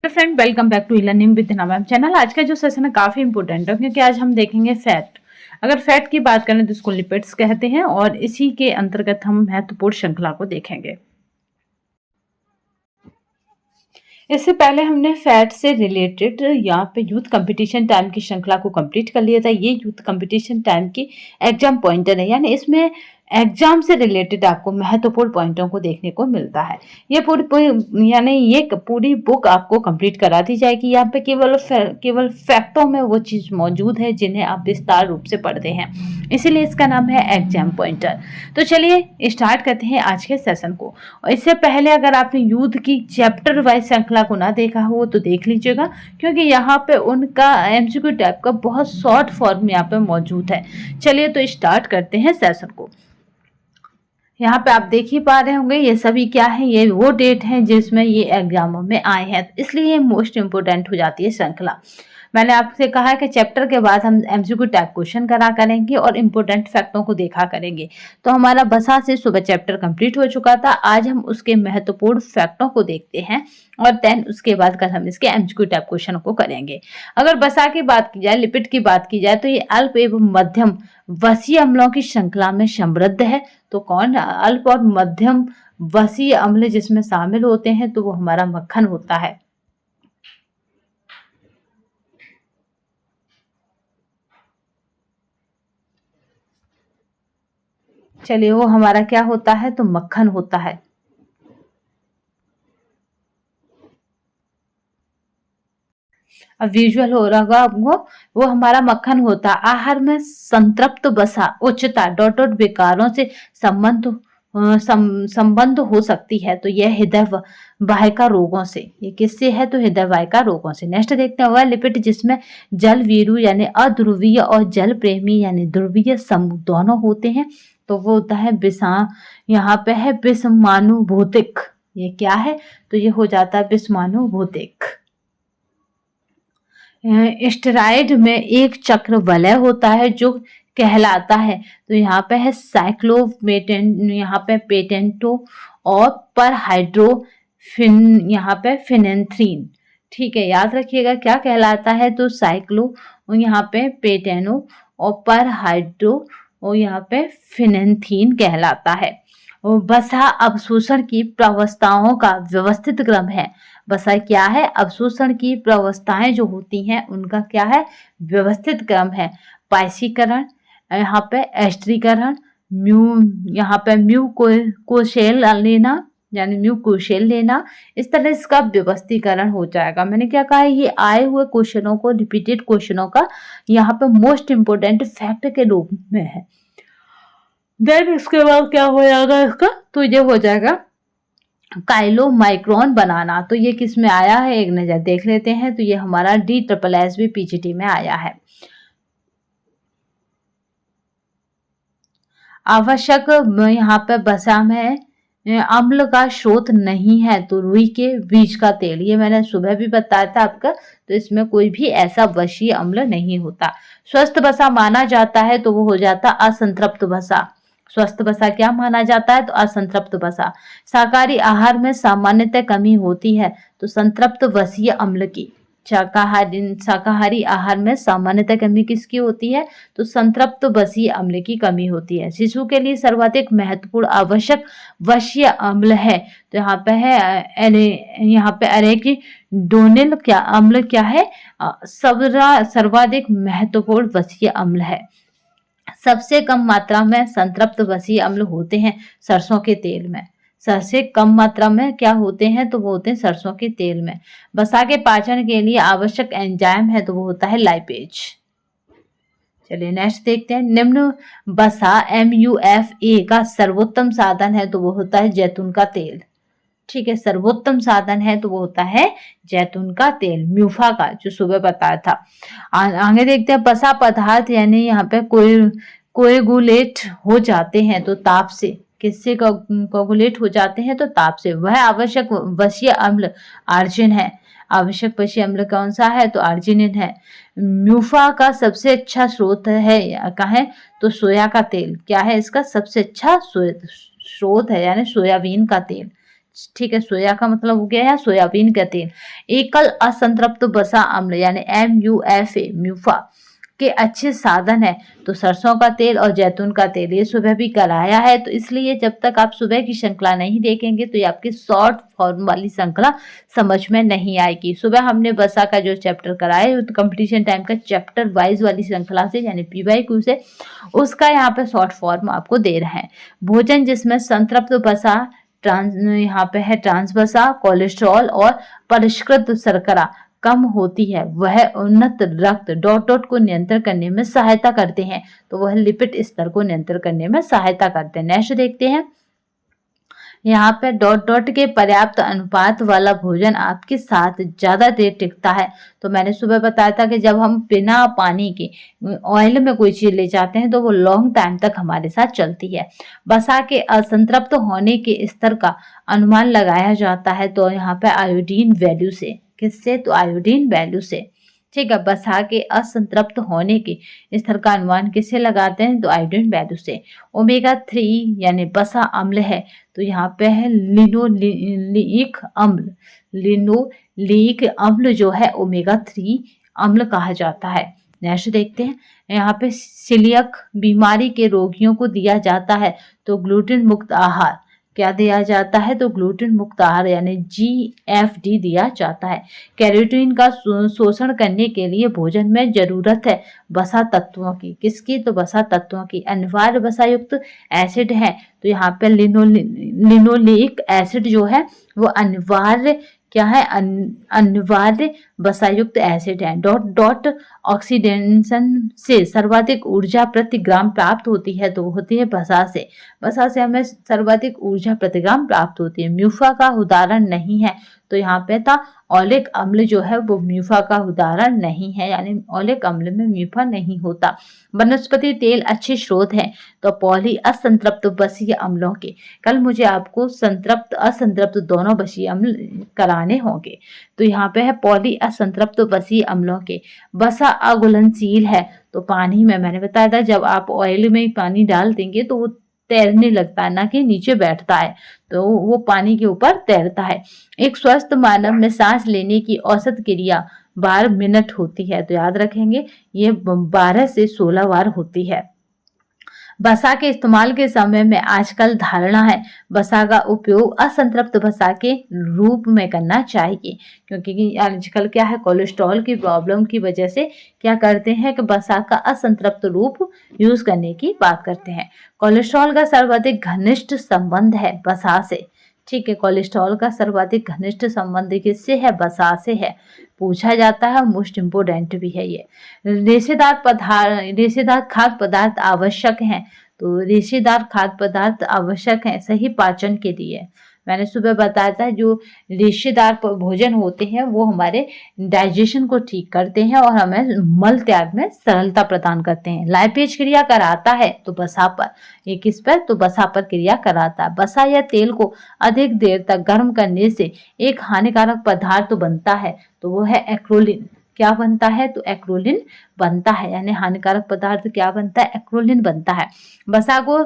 Friend, welcome back to learning with ma'am channel. आज का जो सेशन है काफी इंपॉर्टेंट है क्योंकि आज हम देखेंगे फैट। अगर फैट की बात करें तो इसको लिपिड्स कहते हैं और इसी के अंतर्गत हम महत्वपूर्ण श्रृंखला को देखेंगे। इससे पहले हमने फैट से रिलेटेड यहाँ पे यूथ कंपटीशन टाइम की श्रृंखला को कंप्लीट कर लिया था। ये यूथ कंपटीशन टाइम की एग्जाम पॉइंटर है, यानी इसमें एग्जाम से रिलेटेड आपको महत्वपूर्ण पॉइंटों को देखने को मिलता है। ये पूरी बुक आपको कंप्लीट करा दी जाएगी। यहाँ पे केवल फैक्टों में वो चीज मौजूद है जिन्हें आप विस्तार रूप से पढ़ते हैं, इसीलिए इसका नाम है एग्जाम पॉइंटर। तो चलिए स्टार्ट करते हैं आज के सेशन को। और इससे पहले अगर आपने युद्ध की चैप्टर वाइज श्रृंखला को ना देखा हो तो देख लीजिएगा, क्योंकि यहाँ पे उनका एमसीक्यू टाइप का बहुत शॉर्ट फॉर्म यहाँ पे मौजूद है। चलिए तो स्टार्ट करते हैं सेशन को। यहाँ पे आप देख ही पा रहे होंगे ये सभी क्या है, ये वो डेट है जिसमें ये एग्जामों में आए हैं, इसलिए ये मोस्ट इंपोर्टेंट हो जाती है श्रृंखला। मैंने आपसे कहा है कि चैप्टर के बाद हम एमसीक्यू टाइप क्वेश्चन करा करेंगे और इम्पोर्टेंट फैक्टों को देखा करेंगे। तो हमारा बसा से सुबह चैप्टर कंप्लीट हो चुका था, आज हम उसके महत्वपूर्ण फैक्टों को देखते हैं और देन उसके बाद कल हम इसके एमसीक्यू टाइप क्वेश्चन को करेंगे। अगर बसा की बात की जाए, लिपिड की बात की जाए, तो ये अल्प एवं मध्यम वसीय अम्लों की श्रृंखला में समृद्ध है। तो कौन? अल्प और मध्यम वसीय अम्ल जिसमें शामिल होते हैं तो वो हमारा मक्खन होता है। चलिए, वो हमारा क्या होता है? तो मक्खन होता है। अब विजुअल हो रहा होगा आपको, वो हमारा मक्खन होता है। आहार में संतृप्त वसा उच्चता डॉट डॉट विकारों से संबंध हो सकती है। तो यह हृदय वाहिका रोगों से, ये किससे है? तो हृदय वाहिका रोगों से। नेक्स्ट देखते हैं वह लिपिड जिसमें जल वीरू यानी अध्रुवीय और जल प्रेमी यानी ध्रुवीय समूह दोनों होते हैं। तो वो होता है यहाँ पे है विषमानुभूतिक। ये क्या है? तो ये हो जाता है विषमानुभूतिक। स्टेरॉइड में एक चक्र वलय होता है जो कहलाता है। तो यहाँ पे है साइक्लोपेटेंट, यहाँ पे पेटेंटो और पर हाइड्रोफिन, यहाँ पे फिनेंथ्रीन। ठीक है, याद रखिएगा क्या कहलाता है? तो साइक्लो यहाँ पे पेटेनो और पर हाइड्रो और यहाँ पे फिनेंथीन कहलाता है। वसा अवशोषण की प्रावस्थाओं का व्यवस्थित क्रम है। वसा क्या है? अवशोषण की प्रावस्थाएं जो होती हैं उनका क्या है? व्यवस्थित क्रम है। पायसीकरण, यहाँ पे एस्ट्रीकरण, यहाँ पे कोशेल लेना यानी कोशेल लेना, इस तरह इसका व्यवस्थीकरण हो जाएगा। मैंने क्या कहा है? ये आए हुए क्वेश्चनों को, रिपीटेड क्वेश्चनों का यहाँ पे मोस्ट इंपोर्टेंट फैक्ट के रूप में है। देन इसके बाद क्या हो जाएगा इसका? तो ये हो जाएगा काइलोमाइक्रोन बनाना। तो ये किस में आया है? एक नजर देख लेते हैं। तो ये हमारा DSSB PGT में आया है। आवश्यक यहाँ पे वसा में अम्ल का स्रोत नहीं है। तो रुई के बीज का तेल, ये मैंने सुबह भी बताया था आपका। तो इसमें कोई भी ऐसा वशीय अम्ल नहीं होता। स्वस्थ वसा माना जाता है तो वो हो जाता असंतृप्त वसा। स्वस्थ वसा क्या माना जाता है? तो असंतृप्त वसा। शाकाहारी आहार में सामान्यतः कमी होती है तो संतृप्त वसीय अम्ल की। शाकाहारी आहार में सामान्यतः कमी किसकी होती है? तो संतृप्त वसीय अम्ल की कमी होती है। शिशु के लिए सर्वाधिक महत्वपूर्ण आवश्यक वसीय अम्ल है। तो यहाँ पे है यहाँ पे एरेकिडोनिल क्या अम्ल क्या है? सर्वाधिक महत्वपूर्ण वसीय अम्ल है। सबसे कम मात्रा में संतृप्त वसीय अम्ल होते हैं सरसों के तेल में। सबसे कम मात्रा में क्या होते हैं? तो वो होते हैं सरसों के तेल में। वसा के पाचन के लिए आवश्यक एंजाइम है तो वो होता है लाइपेज। चलिए नेक्स्ट देखते हैं। निम्न वसा MUFA का सर्वोत्तम साधन है तो वो होता है जैतून का तेल। ठीक है, सर्वोत्तम साधन है तो वो होता है जैतून का तेल, म्यूफा का, जो सुबह बताया था। आगे देखते हैं। वसा पदार्थ यानी यहाँ पे कोएगुलेट हो जाते हैं तो ताप से। किससे कोगुलेट हो जाते हैं? तो ताप से। वह आवश्यक वसीय अम्ल आर्जिन है। आवश्यक वसीय अम्ल कौन सा है? तो आर्जिनिन है। म्यूफा का सबसे अच्छा स्रोत है क्या है? तो सोया का तेल। क्या है इसका सबसे अच्छा स्रोत है? यानी सोयाबीन का तेल। ठीक है, सोया का मतलब हो गया है सोयाबीन का तेल। एकल असंतृप्त वसा अम्ल यानी MUFA म्यूफा के अच्छे साधन है तो सरसों का तेल और जैतून का तेल, ये सुबह भी कराया है। तो इसलिए जब तक आप सुबह की श्रृंखला नहीं देखेंगे तो ये आपकी शॉर्ट फॉर्म वाली श्रृंखला समझ में नहीं आएगी। सुबह हमने वसा का जो चैप्टर कराया तो कंपटीशन टाइम का चैप्टर वाइज वाली श्रृंखला से यानी PYQ से, उसका यहाँ पे शॉर्ट फॉर्म आपको दे रहे हैं। भोजन जिसमें संतृप्त वसा, यहाँ पे है ट्रांस वसा, कोलेस्ट्रॉल और परिष्कृत शर्करा कम होती है, वह उन्नत रक्त डॉट को नियंत्रण करने में सहायता करते हैं। तो वह लिपिड स्तर को नियंत्रण करने में सहायता करते हैं। नेक्स्ट देखते हैं, यहाँ पे डॉट के पर्याप्त अनुपात वाला भोजन आपके साथ ज्यादा देर टिकता है। तो मैंने सुबह बताया था कि जब हम बिना पानी के ऑयल में कोई चीज ले जाते हैं तो वो लॉन्ग टाइम तक हमारे साथ चलती है। वसा के असंतृप्त होने के स्तर का अनुमान लगाया जाता है तो यहाँ पे आयोडीन वैल्यू से, किससे, तो आयोडीन वैल्यू से, ठीक है। वसा के असंतृप्त होने के स्तर का अनुमान किससे लगाते हैं, तो आयोडीन वैल्यू से। ओमेगा 3 यानी वसा अम्ल है तो यहाँ पे है लिनोलिक अम्ल। लिनोलिक अम्ल जो है ओमेगा 3 अम्ल कहा जाता है। नेक्स्ट देखते हैं, यहाँ पे सीलियक बीमारी के रोगियों को दिया जाता है तो ग्लूटेन मुक्त आहार, क्या दिया जाता है, तो ग्लूटेन मुक्त आहार यानी GFD दिया जाता है। कैरोटीन का शोषण करने के लिए भोजन में जरूरत है वसा तत्वों की, किसकी, तो वसा तत्वों की। अनिवार्य वसायुक्त एसिड है तो यहाँ पे लिनोलिक एसिड जो है वो अनिवार्य क्या है, अनिवार्य वसायुक्त एसिड है। डॉट ऑक्सीडेशन से सर्वाधिक ऊर्जा प्रति ग्राम प्राप्त होती है तो होती है वसा से। वसा से हमें सर्वाधिक ऊर्जा प्रति ग्राम प्राप्त होती है। म्यूफा का उदाहरण नहीं है तो यहाँ पे था ओलिक अम्ल जो है वो म्यूफा का उदाहरण नहीं है, यानी ओलिक अम्ल में म्यूफा नहीं होता। वनस्पति तेल अच्छे स्रोत हैं तो पॉली असंतृप्त वसीय अम्लों के, कल मुझे आपको संतृप्त असंतृप्त दोनों वसीय अम्ल कराने होंगे। तो यहाँ पे है पॉली असंतृप्त वसीय अम्लों के। वसा अघुलनशील है तो पानी में, मैंने बताया था जब आप ऑयल में पानी डाल देंगे तो वो तैरने लगता है, ना कि नीचे बैठता है, तो वो पानी के ऊपर तैरता है। एक स्वस्थ मानव में सांस लेने की औसत क्रिया 12 मिनट होती है तो याद रखेंगे ये 12 से 16 बार होती है। वसा के इस्तेमाल के समय में आजकल धारणा है वसा का उपयोग असंतृप्त वसा के रूप में करना चाहिए, क्योंकि आजकल क्या है कोलेस्ट्रॉल की प्रॉब्लम की वजह से क्या करते हैं कि वसा का असंतृप्त रूप यूज करने की बात करते हैं। कोलेस्ट्रॉल का सर्वाधिक घनिष्ठ संबंध है वसा से, ठीक है। कोलेस्ट्रॉल का सर्वाधिक घनिष्ठ संबंध किससे है, वसा से है, पूछा जाता है, मोस्ट इम्पोर्टेंट भी है ये। रेशेदार खाद्य पदार्थ आवश्यक हैं तो रेशेदार खाद्य पदार्थ आवश्यक हैं सही पाचन के लिए। मैंने सुबह बताया था जो रेशेदार भोजन होते हैं वो हमारे डाइजेशन को ठीक करते हैं और हमें मल त्याग में सरलता प्रदान करते हैं। लाइपेज क्रिया कराता है तो वसा पर, ये किस पर, तो वसा पर क्रिया कराता है। वसा या तेल को अधिक देर तक गर्म करने से एक हानिकारक पदार्थ बनता है तो वो है एक्रोलिन। क्या बनता है, तो एक्रोलिन बनता है, यानी हानिकारक पदार्थ क्या बनता है, एक्रोलिन बनता है। वसा को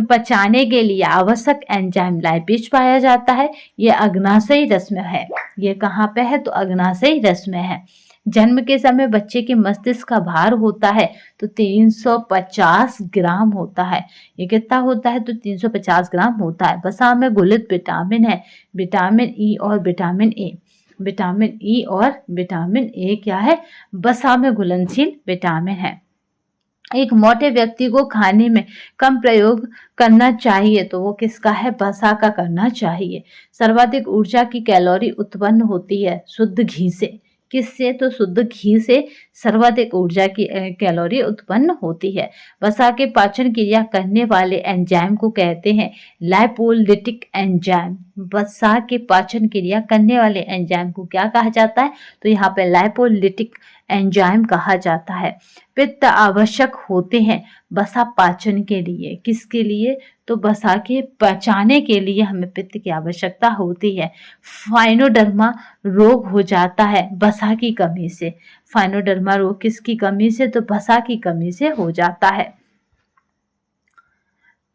पचाने के लिए आवश्यक एंजाइम लाइपेज पाया जाता है। ये अग्नाशयी रस में है, ये कहाँ पे है, तो अग्नाशयी रस में है। जन्म के समय बच्चे के मस्तिष्क का भार होता है तो 350 ग्राम होता है। ये कितना होता है, तो 350 ग्राम होता है। वसा में घुलित विटामिन है, विटामिन ई और विटामिन ए। विटामिन ई और विटामिन ए क्या है, वसा में घुलनशील विटामिन है। एक मोटे व्यक्ति को खाने में कम प्रयोग करना चाहिए तो वो किसका है, वसा का करना चाहिए। सर्वाधिक ऊर्जा की कैलोरी उत्पन्न होती है शुद्ध घी से, किससे, तो शुद्ध घी से सर्वाधिक ऊर्जा की कैलोरी उत्पन्न होती है। वसा के पाचन क्रिया करने वाले एंजाइम को कहते हैं लाइपोलिटिक एंजाइम। वसा के पाचन क्रिया करने वाले एंजाइम को क्या कहा जाता है, तो यहाँ पे लाइपोलिटिक एंजाइम कहा जाता है। पित्त आवश्यक होते हैं वसा पाचन के लिए, किसके लिए, तो वसा के पचाने के लिए हमें पित्त की आवश्यकता होती है। फाइनोडर्मा रोग हो जाता है वसा की कमी से। फाइनोडर्मा रोग किसकी कमी से, तो वसा की कमी से हो जाता है।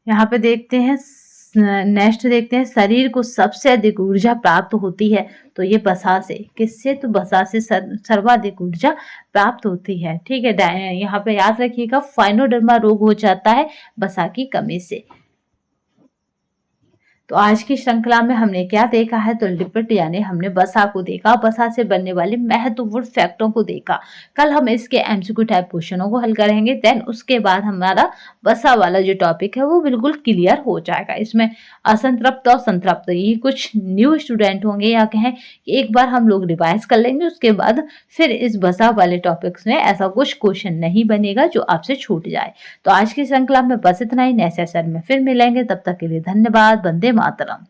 यहाँ पे देखते हैं नेक्स्ट देखते हैं, शरीर को सबसे अधिक ऊर्जा प्राप्त होती है, तो ये बसा से। किससे? तो बसा से सर्वाधिक ऊर्जा प्राप्त होती है। ठीक है, यहाँ पे याद रखिएगा, फाइनोडर्मा रोग हो जाता है बसा की कमी से। तो आज की श्रृंखला में हमने क्या देखा है? तो लिपिड यानी हमने वसा को देखा, वसा से बनने वाले महत्वपूर्ण फैक्टरों को देखा। कल हम इसके एमसीक्यू टाइप क्वेश्चनों को हल करेंगे, देन उसके बाद हमारा वसा वाला जो टॉपिक है वो बिल्कुल क्लियर हो जाएगा। इसमें असंतृप्त और संतृप्त ये कुछ न्यू स्टूडेंट होंगे, या कहें कि एक बार हम लोग रिवाइज कर लेंगे, उसके बाद फिर इस वसा वाले टॉपिक्स में ऐसा कुछ क्वेश्चन नहीं बनेगा जो आपसे छूट जाए। तो आज की श्रृंखला में बस इतना ही। नेक्स्ट सेशन में फिर मिलेंगे, तब तक के लिए धन्यवाद। वंदे मातरम।